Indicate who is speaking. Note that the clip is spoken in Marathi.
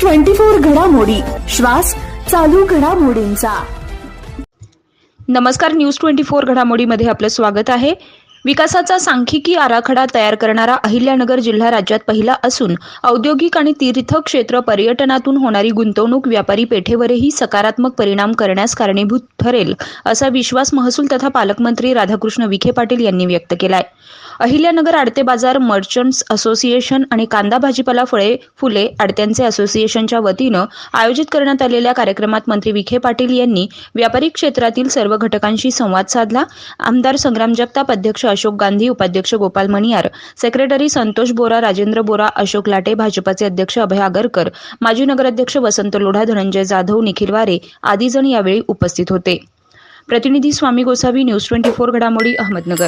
Speaker 1: 24 घडामोडी, श्वास चालू घडामोडींचा।
Speaker 2: नमस्कार, न्यूज 24 घडामोडीमध्ये आपलं स्वागत आहे। विकासाचा सांख्यिकी आराखडा तयार करणारा अहिल्यानगर जिल्हा राज्यात पहिला असून औद्योगिक आणि तीर्थक्षेत्र पर्यटनातून होणारी गुंतवणूक व्यापारी पेठेवरही सकारात्मक परिणाम करण्यास कारणीभूत ठरेल, असा विश्वास महसूल तथा पालकमंत्री राधाकृष्ण विखे पाटील यांनी व्यक्त केलाय। अहिल्यानगर आडते बाजार मर्चंट्स असोसिएशन आणि कांदा भाजीपाला फळे फुले आडत्यांचे असोसिएशनच्या वतीनं आयोजित करण्यात आलेल्या कार्यक्रमात मंत्री विखे पाटील यांनी व्यापारी क्षेत्रातील सर्व घटकांशी संवाद साधला। आमदार संग्राम जगताप, अध्यक्ष अशोक गांधी, उपाध्यक्ष गोपाल मणियार, सेक्रेटरी संतोष बोरा, राजेंद्र बोरा, अशोक लाटे, भाजपाचे अध्यक्ष अभय आगरकर, माजी नगराध्यक्ष वसंत लोढा, धनंजय जाधव, निखिल वारे आदी जण यावेळी उपस्थित होते। प्रतिनिधी स्वामी गोसावी, न्यूज 24 घडामोडी, अहमदनगर।